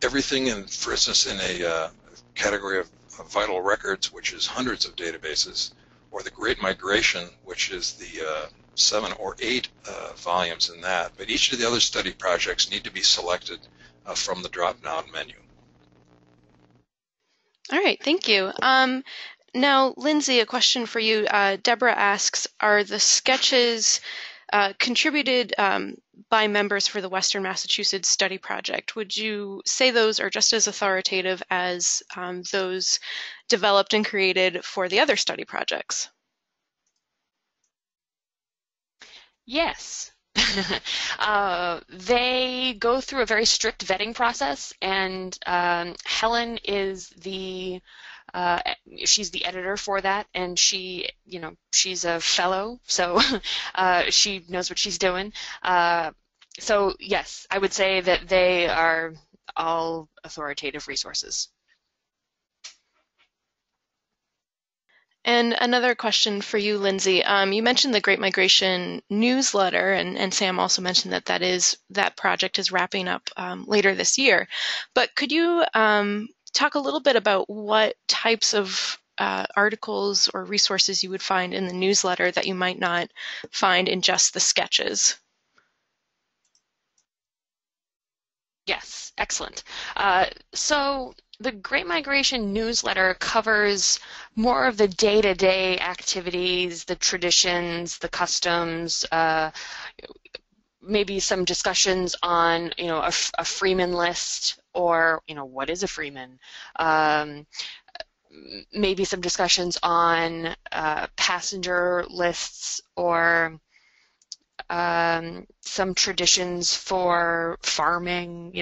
everything in, for instance, in a category of vital records, which is hundreds of databases, or the Great Migration, which is the 7 or 8 volumes in that. But each of the other study projects need to be selected from the drop-down menu. All right, thank you. Now, Lindsay, a question for you. Deborah asks, are the sketches contributed by members for the Western Massachusetts Study Project? Would you say those are just as authoritative as those developed and created for the other study projects? Yes. They go through a very strict vetting process, and Helen is the she's the editor for that, and she, she's a fellow, so she knows what she's doing. So yes, I would say that they are all authoritative resources. And another question for you, Lindsay. You mentioned the Great Migration newsletter, and Sam also mentioned that project is wrapping up later this year. But could you talk a little bit about what types of articles or resources you would find in the newsletter that you might not find in just the sketches? Yes, excellent. So the Great Migration newsletter covers more of the day-to-day activities, the traditions, the customs, maybe some discussions on, a freeman list, or, what is a freeman? Maybe some discussions on passenger lists, or some traditions for farming,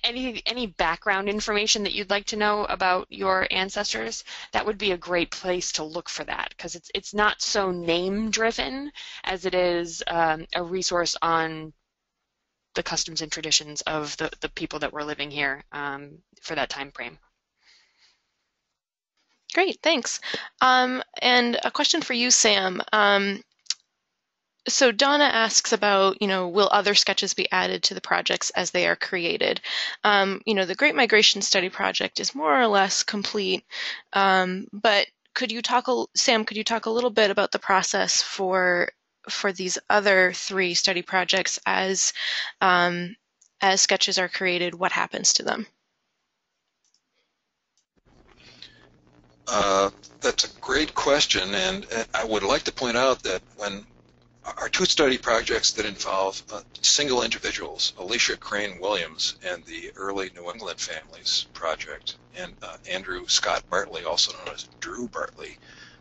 any background information that you'd like to know about your ancestors. That would be a great place to look for that, because it's not so name driven as it is a resource on the customs and traditions of the people that were living here for that time frame. Great, thanks. And a question for you, Sam. So Donna asks about, will other sketches be added to the projects as they are created? The Great Migration Study Project is more or less complete, but Sam, could you talk a little bit about the process for these other 3 study projects as sketches are created? What happens to them? That's a great question, and I would like to point out that when our 2 study projects that involve single individuals, Alicia Crane Williams and the Early New England Families Project, and Andrew Scott Bartley, also known as Drew Bartley,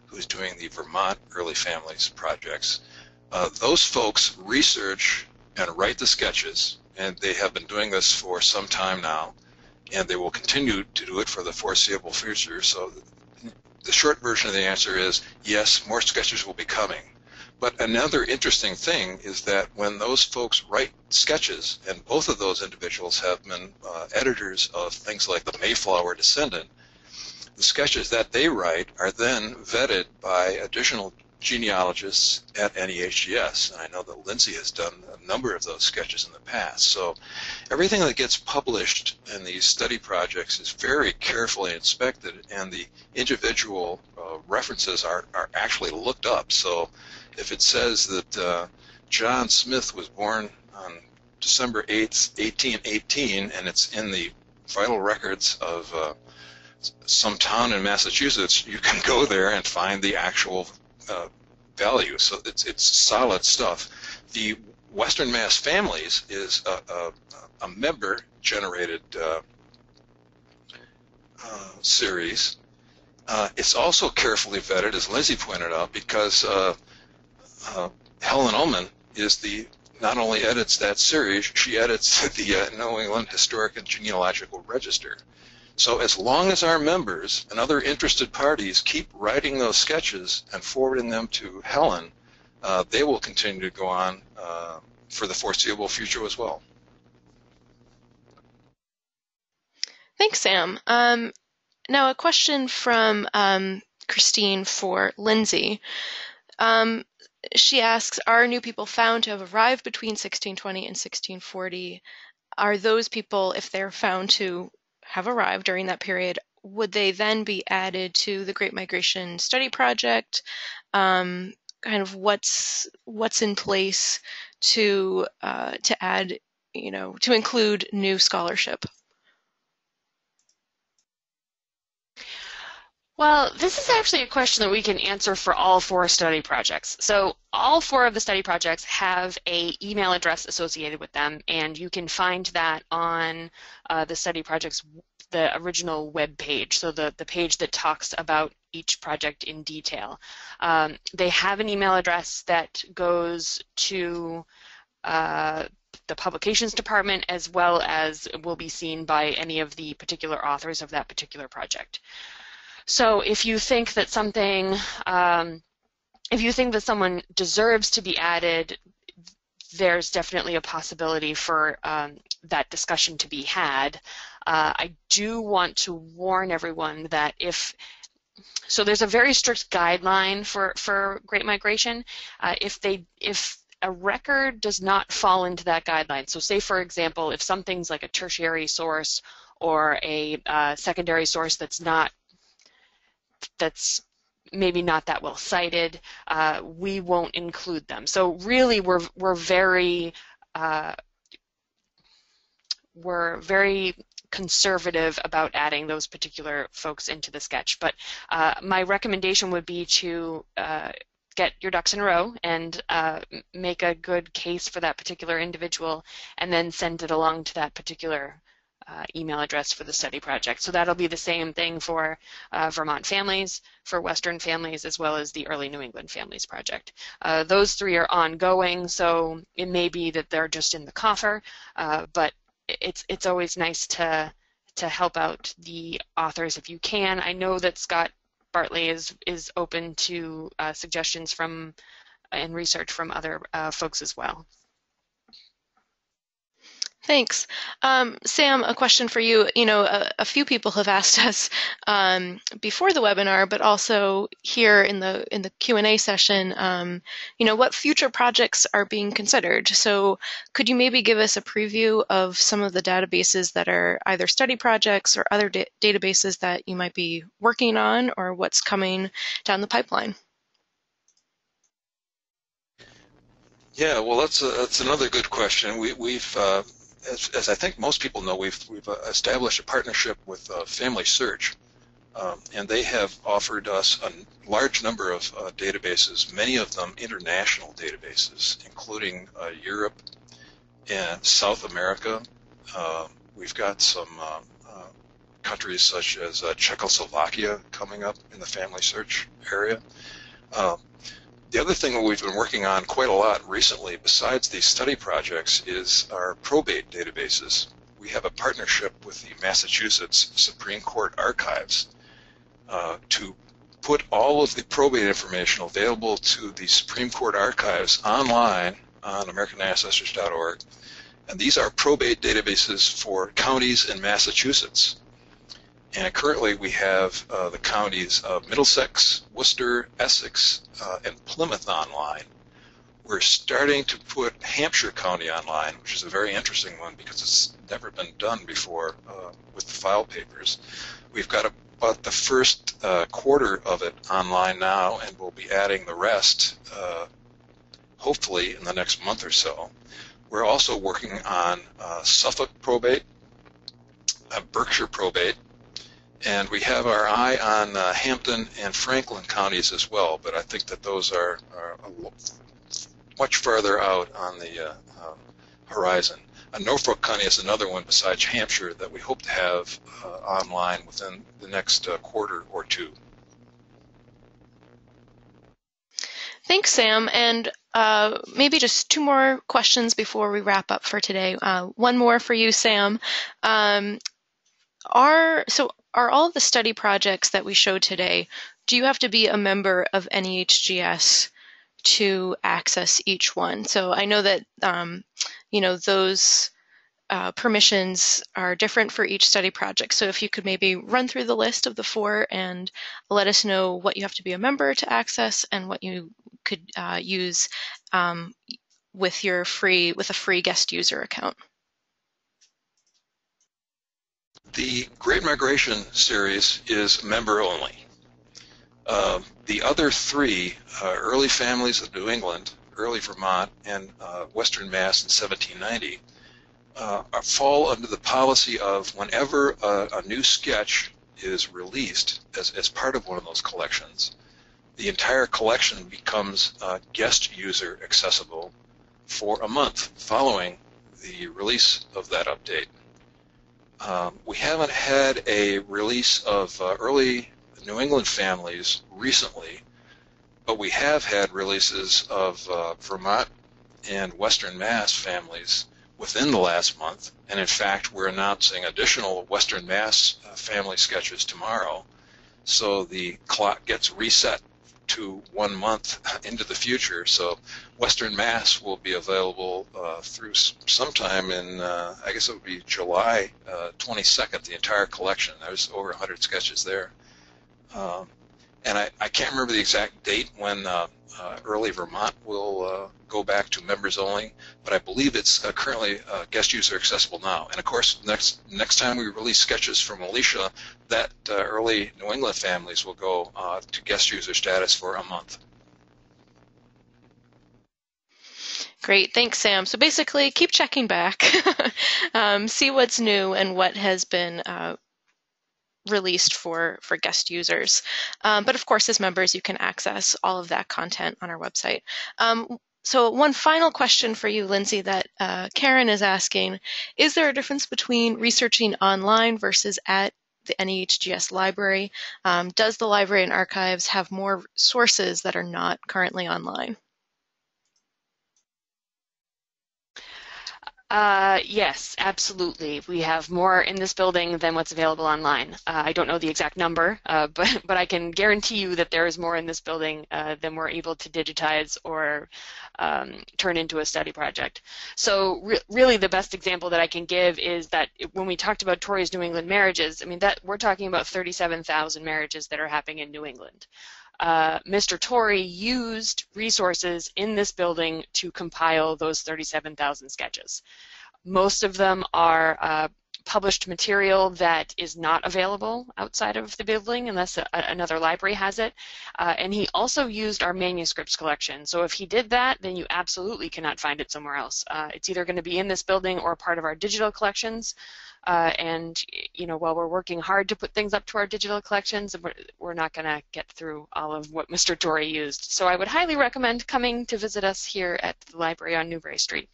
who's doing the Vermont Early Families Projects. Those folks research and write the sketches, and they have been doing this for some time now, and they will continue to do it for the foreseeable future. So the short version of the answer is yes, more sketches will be coming. But another interesting thing is that when those folks write sketches, and both of those individuals have been editors of things like the Mayflower Descendant, the sketches that they write are then vetted by additional genealogists at NEHGS. And I know that Lindsay has done a number of those sketches in the past. So everything that gets published in these study projects is very carefully inspected, and the individual references are actually looked up. So if it says that John Smith was born on December 8th, 1818, and it's in the vital records of some town in Massachusetts, you can go there and find the actual value. So it's solid stuff. The Western Mass Families is a member-generated series. It's also carefully vetted, as Lindsay pointed out, because Helen Almond not only edits that series, she edits the New England Historic and Genealogical Register. So as long as our members and other interested parties keep writing those sketches and forwarding them to Helen, they will continue to go on for the foreseeable future as well. Thanks, Sam. Now a question from Christine for Lindsay. She asks, are new people found to have arrived between 1620 and 1640? Are those people, if they're found to have arrived during that period, would they then be added to the Great Migration Study Project? Kind of what's in place to add, to include new scholarship? Well, this is actually a question that we can answer for all 4 study projects. So all 4 of the study projects have an email address associated with them, and you can find that on the study project's the original web page, so the page that talks about each project in detail. They have an email address that goes to the publications department, as well as will be seen by any of the particular authors of that particular project. So if you think that something, if you think that someone deserves to be added, there's definitely a possibility for that discussion to be had. I do want to warn everyone that so there's a very strict guideline for Great Migration. If a record does not fall into that guideline, so say for example, if something's like a tertiary source or a secondary source that's maybe not that well cited, we won't include them. So really, we're very conservative about adding those particular folks into the sketch. But my recommendation would be to get your ducks in a row and make a good case for that particular individual, and then send it along to that particular email address for the study project. So that'll be the same thing for Vermont Families, for Western Families, as well as the Early New England Families Project. Those 3 are ongoing, so it may be that they're just in the coffer, but it's always nice to help out the authors if you can. I know that Scott Bartley is open to suggestions from and research from other folks as well. Thanks. Sam, a question for you. A few people have asked us before the webinar, but also here in the Q&A session, what future projects are being considered. So could you maybe give us a preview of some of the databases that are either study projects or other databases that you might be working on, or what's coming down the pipeline? Yeah, well, that's another good question. We've as I think most people know, we've established a partnership with Family Search, and they have offered us a large number of databases, many of them international databases, including Europe and South America. We've got some countries such as Czechoslovakia coming up in the Family Search area. The other thing that we've been working on quite a lot recently, besides these study projects, is our probate databases. We have a partnership with the Massachusetts Supreme Court Archives to put all of the probate information available to the Supreme Court Archives online on AmericanAncestors.org. And these are probate databases for counties in Massachusetts. And currently we have the counties of Middlesex, Worcester, Essex, and Plymouth online. We're starting to put Hampshire County online, which is a very interesting one because it's never been done before with the file papers. We've got about the first quarter of it online now, and we'll be adding the rest hopefully in the next month or so. We're also working on Suffolk probate, Berkshire probate, and we have our eye on Hampton and Franklin counties as well, but I think that those are much farther out on the horizon. Norfolk County is another one besides Hampshire that we hope to have online within the next quarter or two. Thanks, Sam. And maybe just 2 more questions before we wrap up for today. One more for you, Sam. Are all of the study projects that we showed today, do you have to be a member of NEHGS to access each one? So I know that, those permissions are different for each study project. So if you could maybe run through the list of the 4 and let us know what you have to be a member to access and what you could use with a free guest user account. The Great Migration series is member only. The other 3, Early Families of New England, Early Vermont, and Western Mass in 1790, fall under the policy of whenever a new sketch is released as part of one of those collections, the entire collection becomes guest user accessible for a month following the release of that update. We haven't had a release of early New England families recently, but we have had releases of Vermont and Western Mass families within the last month, and in fact we're announcing additional Western Mass family sketches tomorrow, so the clock gets reset to 1 month into the future. So Western Mass will be available through sometime in, I guess it would be July 22nd, the entire collection. There's over 100 sketches there. And I can't remember the exact date when Early Vermont will go back to members only, but I believe it's currently guest user accessible now. And of course, next time we release sketches from Alicia, that Early New England families will go to guest user status for a month. Great, thanks, Sam. So basically, keep checking back, see what's new and what has been released for guest users. But of course, as members, you can access all of that content on our website. So one final question for you, Lindsay, that Karen is asking: is there a difference between researching online versus at the NEHGS library? Does the library and archives have more sources that are not currently online? Yes, absolutely. We have more in this building than what's available online. I don't know the exact number, but I can guarantee you that there is more in this building than we're able to digitize or turn into a study project. So really the best example that I can give is that when we talked about Tory's New England marriages, I mean, that we're talking about 37,000 marriages that are happening in New England. Mr. Tory used resources in this building to compile those 37,000 sketches. Most of them are published material that is not available outside of the building unless another library has it. And he also used our manuscripts collection. So if he did that, then you absolutely cannot find it somewhere else. It's either going to be in this building or part of our digital collections. And you know, while we're working hard to put things up to our digital collections, we're not going to get through all of what Mr. Tory used. So I would highly recommend coming to visit us here at the library on Newbury Street.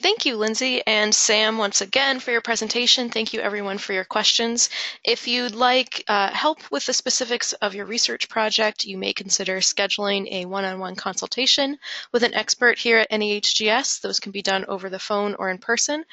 Thank you, Lindsay and Sam, once again for your presentation. Thank you, everyone, for your questions. If you'd like help with the specifics of your research project, you may consider scheduling a one-on-one consultation with an expert here at NEHGS. Those can be done over the phone or in person.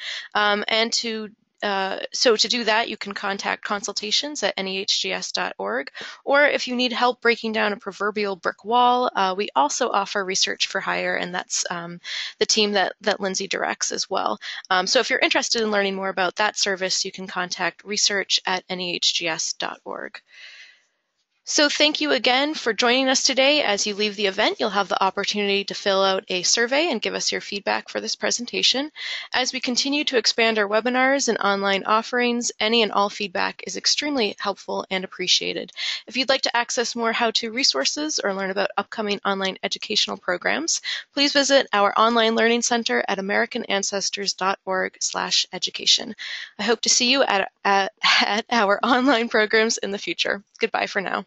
So to do that, you can contact consultations at NEHGS.org, or if you need help breaking down a proverbial brick wall, we also offer research for hire, and that's the team that Lindsay directs as well. So if you're interested in learning more about that service, you can contact research at NEHGS.org. So thank you again for joining us today. As you leave the event, you'll have the opportunity to fill out a survey and give us your feedback for this presentation. As we continue to expand our webinars and online offerings, any and all feedback is extremely helpful and appreciated. If you'd like to access more how-to resources or learn about upcoming online educational programs, please visit our online learning center at AmericanAncestors.org/education. I hope to see you at our online programs in the future. Goodbye for now.